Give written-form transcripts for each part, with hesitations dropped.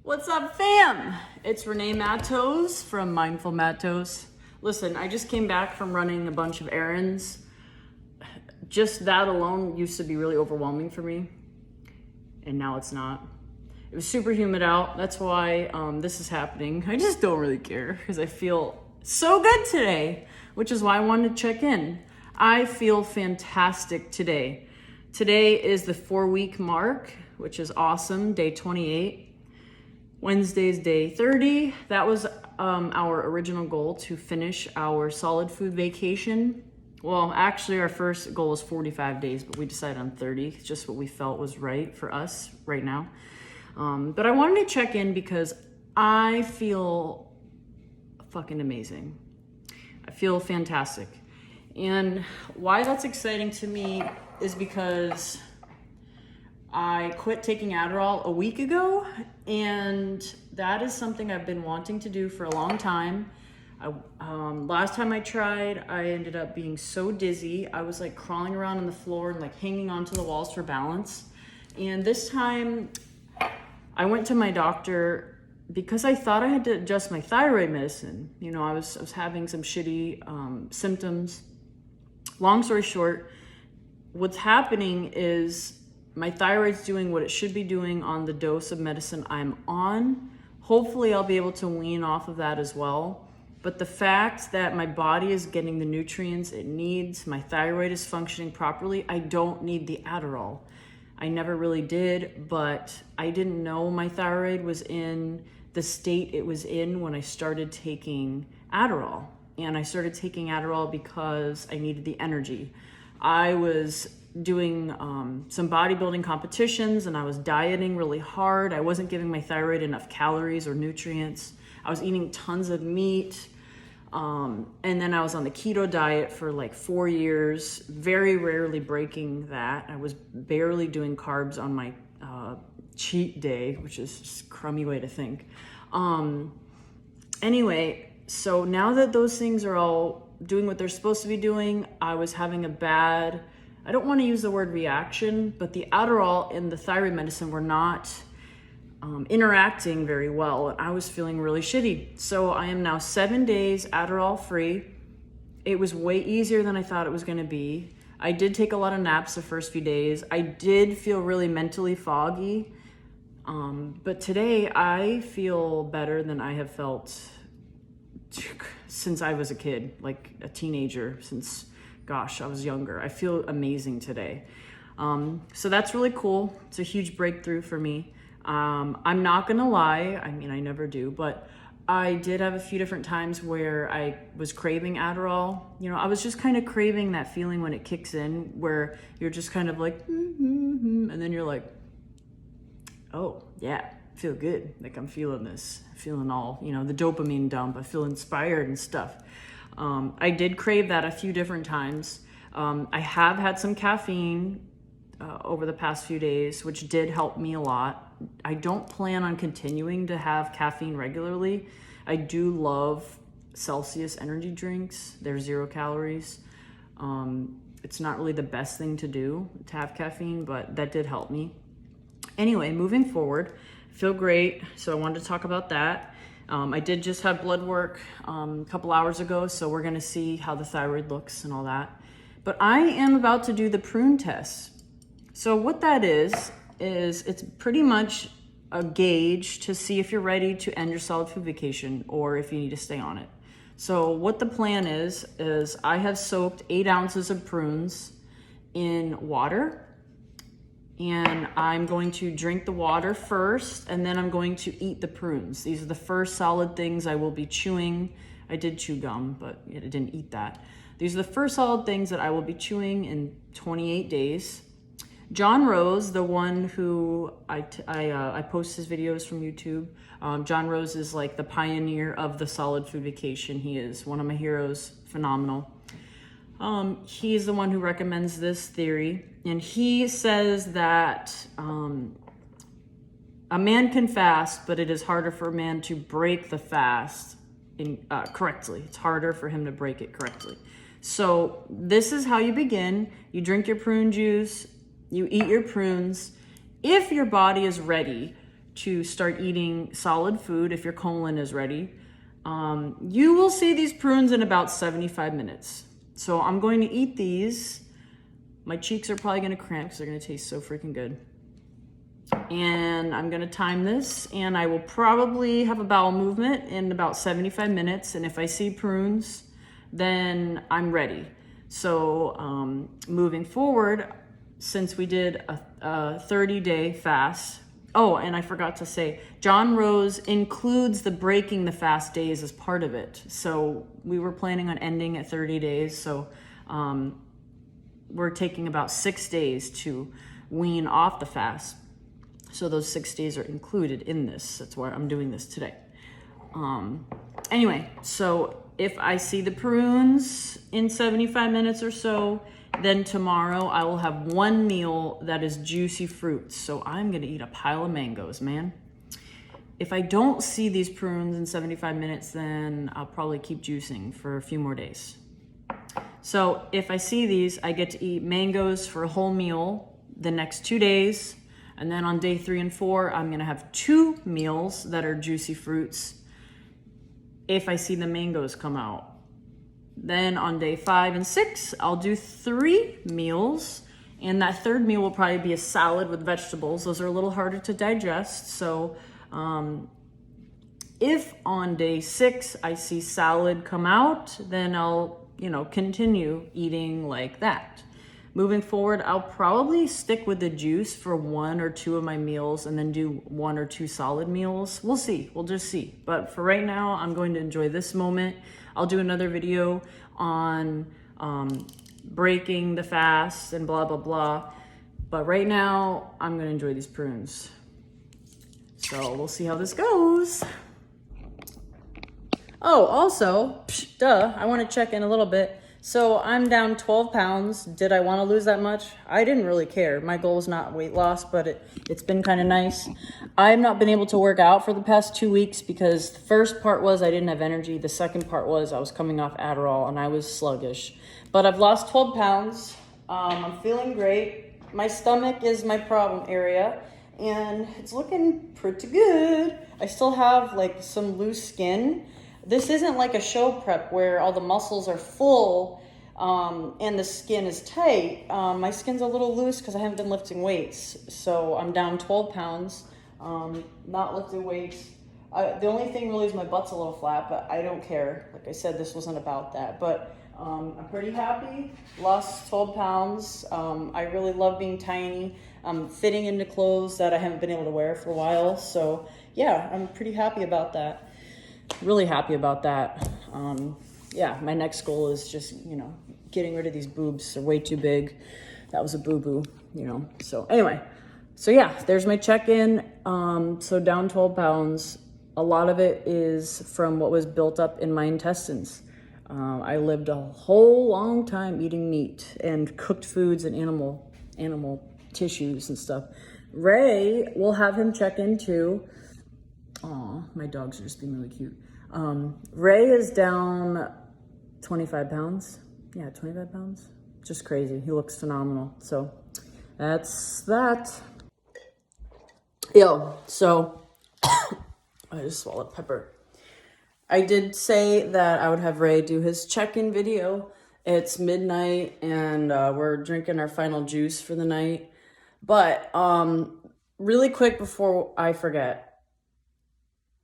What's up, fam? It's Renee Matos from Mindful Matos. Listen, I just came back from running a bunch of errands. Just that alone used to be really overwhelming for me, and now it's not. It was super humid out. That's why this is happening. I just don't really care because I feel so good today, which is why I wanted to check in. I feel fantastic today. Today is the 4-week mark, which is awesome, day 28. Wednesday's day 30. That was our original goal, to finish our solid food vacation. Well, actually our first goal was 45 days, but we decided on 30. It's just what we felt was right for us right now. But I wanted to check in because I feel fucking amazing. I feel fantastic. And why that's exciting to me is because I quit taking Adderall a week ago, and that is something I've been wanting to do for a long time. Last time I tried, I ended up being so dizzy. I was like crawling around on the floor and like hanging onto the walls for balance. And this time I went to my doctor because I thought I had to adjust my thyroid medicine. You know, I was having some shitty symptoms. Long story short, what's happening is my thyroid's doing what it should be doing on the dose of medicine I'm on. Hopefully I'll be able to wean off of that as well. But the fact that my body is getting the nutrients it needs, my thyroid is functioning properly, I don't need the Adderall. I never really did, but I didn't know my thyroid was in the state it was in when I started taking Adderall. And I started taking Adderall because I needed the energy. I was doing some bodybuilding competitions and I was dieting really hard. I wasn't giving my thyroid enough calories or nutrients. I was eating tons of meat. And then I was on the keto diet for like 4 years, very rarely breaking that. I was barely doing carbs on my cheat day, which is just a crummy way to think. Anyway, so now that those things are all doing what they're supposed to be doing, I was having a bad, I don't want to use the word reaction, but the Adderall and the thyroid medicine were not interacting very well, and I was feeling really shitty. So I am now 7 days Adderall free. It was way easier than I thought it was going to be. I did take a lot of naps the first few days. I did feel really mentally foggy, but today I feel better than I have felt since I was a kid, like a teenager, since gosh, I was younger. I feel amazing today. So that's really cool. It's a huge breakthrough for me. I'm not gonna lie, I mean, I never do, but I did have a few different times where I was craving Adderall. You know, I was just kind of craving that feeling when it kicks in, where you're just kind of like, and then you're like, oh yeah, I feel good. Like I'm feeling this, feeling all, you know, the dopamine dump. I feel inspired and stuff. I did crave that a few different times. I have had some caffeine over the past few days, which did help me a lot. I don't plan on continuing to have caffeine regularly. I do love Celsius energy drinks. They're 0 calories. It's not really the best thing to do to have caffeine, but that did help me. Anyway, moving forward, I feel great. So I wanted to talk about that. I did just have blood work a couple hours ago, so we're gonna see how the thyroid looks and all that. But I am about to do the prune test. So what that is it's pretty much a gauge to see if you're ready to end your solid food vacation or if you need to stay on it. So what the plan is I have soaked 8 ounces of prunes in water, and I'm going to drink the water first, and then I'm going to eat the prunes. These are the first solid things I will be chewing. I did chew gum, but I didn't eat that. These are the first solid things that I will be chewing in 28 days. John Rose, the one who I post his videos from YouTube. John Rose is like the pioneer of the solid food vacation. He is one of my heroes, phenomenal. He's the one who recommends this theory, and he says that a man can fast, but it is harder for a man to break the fast correctly. It's harder for him to break it correctly. So this is how you begin. You drink your prune juice, you eat your prunes. If your body is ready to start eating solid food if your colon is ready. You will see these prunes in about 75 minutes. So I'm going to eat these. My cheeks are probably going to cramp because they're going to taste so freaking good. And I'm going to time this, and I will probably have a bowel movement in about 75 minutes. And if I see prunes, then I'm ready. So moving forward, since we did a 30-day fast, oh, and I forgot to say, John Rose includes the breaking the fast days as part of it. So we were planning on ending at 30 days. So we're taking about 6 days to wean off the fast. So those 6 days are included in this. That's why I'm doing this today. Anyway, so if I see the prunes in 75 minutes or so, then tomorrow I will have one meal that is juicy fruits. So I'm gonna eat a pile of mangoes, man. If I don't see these prunes in 75 minutes, then I'll probably keep juicing for a few more days. So if I see these, I get to eat mangoes for a whole meal the next 2 days. And then on day 3 and 4, I'm gonna have 2 meals that are juicy fruits if I see the mangoes come out. Then on day 5 and 6, I'll do 3 meals. And that third meal will probably be a salad with vegetables. Those are a little harder to digest. So if on day 6 I see salad come out, then I'll, continue eating like that. Moving forward, I'll probably stick with the juice for 1 or 2 of my meals and then do 1 or 2 solid meals. We'll see. We'll just see. But for right now, I'm going to enjoy this moment. I'll do another video on breaking the fast and blah, blah, blah. But right now, I'm going to enjoy these prunes. So we'll see how this goes. Oh, also, I want to check in a little bit. So I'm down 12 pounds. Did I want to lose that much? I didn't really care. My goal is not weight loss, but it's been kind of nice. I've not been able to work out for the past 2 weeks because the first part was I didn't have energy. The second part was I was coming off Adderall and I was sluggish. But I've lost 12 pounds. I'm feeling great. My stomach is my problem area and it's looking pretty good. I still have like some loose skin. This isn't like a show prep where all the muscles are full and the skin is tight. My skin's a little loose because I haven't been lifting weights. So I'm down 12 pounds, not lifting weights. The only thing really is my butt's a little flat, but I don't care. Like I said, this wasn't about that. But I'm pretty happy. Lost 12 pounds. I really love being tiny. I'm fitting into clothes that I haven't been able to wear for a while. So yeah, I'm pretty happy about that. Really happy about that. Yeah, my next goal is just, getting rid of these boobs. They're way too big. That was a boo-boo, So anyway, so yeah, there's my check-in. So down 12 pounds. A lot of it is from what was built up in my intestines. I lived a whole long time eating meat and cooked foods and animal tissues and stuff. Ray, we'll have him check in too. Aw, my dogs are just being really cute. Ray is down 25 pounds. Yeah, 25 pounds. Just crazy. He looks phenomenal. So that's that. So I just swallowed pepper. I did say that I would have Ray do his check-in video. It's midnight and we're drinking our final juice for the night. But really quick before I forget,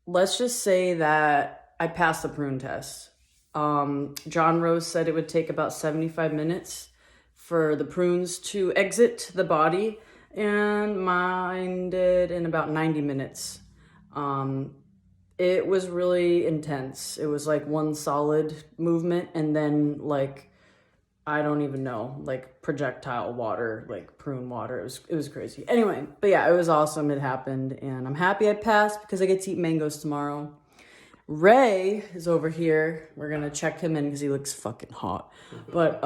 let's just say that I passed the prune test. John Rose said it would take about 75 minutes for the prunes to exit the body, and mine did in about 90 minutes. It was really intense. It was like one solid movement, and then like, I don't even know, like projectile water, like prune water. It was crazy. Anyway, but yeah, it was awesome. It happened and I'm happy I passed because I get to eat mangoes tomorrow. Ray is over here. We're going to check him in because he looks fucking hot. But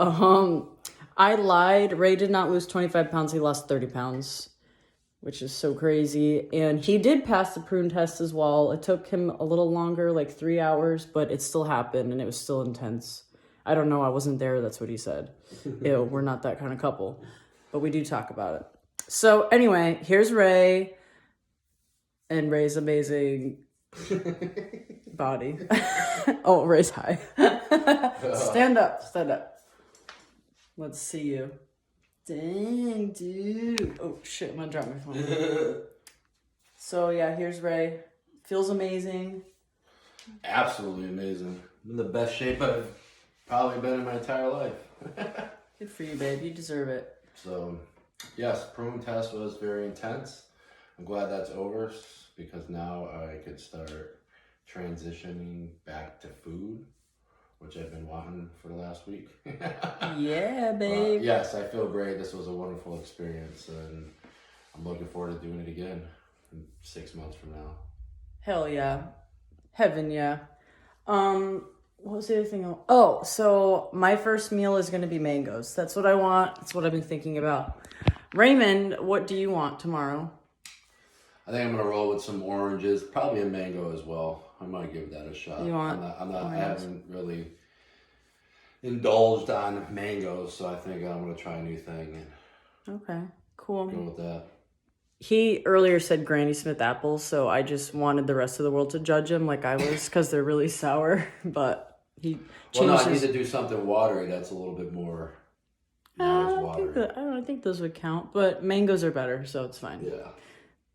I lied. Ray did not lose 25 pounds. He lost 30 pounds, which is so crazy. And he did pass the prune test as well. It took him a little longer, like 3 hours, but it still happened and it was still intense. I don't know. I wasn't there. That's what he said. Ew, we're not that kind of couple. But we do talk about it. So anyway, here's Ray. and Ray's amazing body. Oh, Ray's high. Stand up, stand up. Let's see you. Dang, dude. Oh, shit, I'm gonna drop my phone. So, yeah, here's Ray. Feels amazing. Absolutely amazing. I'm in the best shape I've probably been in my entire life. Good for you, babe. You deserve it. So, yes, prune test was very intense. I'm glad that's over because now I could start transitioning back to food, which I've been wanting for the last week. Yeah, babe. Yes, I feel great. This was a wonderful experience, and I'm looking forward to doing it again in 6 months from now. Hell yeah. Heaven, yeah. What was the other thing? Oh, so my first meal is going to be mangoes. That's what I want. That's what I've been thinking about. Raymond, what do you want tomorrow? I think I'm gonna roll with some oranges, probably a mango as well. I might give that a shot. You want I haven't really indulged on mangoes, so I think I'm gonna try a new thing and Okay, cool. go with that. He earlier said Granny Smith apples, so I just wanted the rest of the world to judge him like I was because they're really sour. But he Well, no, changed I need his... to do something watery that's a little bit more. Not as watery. I don't think those would count, but mangoes are better, so it's fine. Yeah.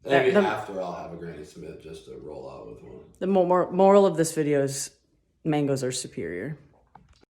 Maybe after I'll have a Granny Smith just to roll out with one. The moral of this video is mangoes are superior.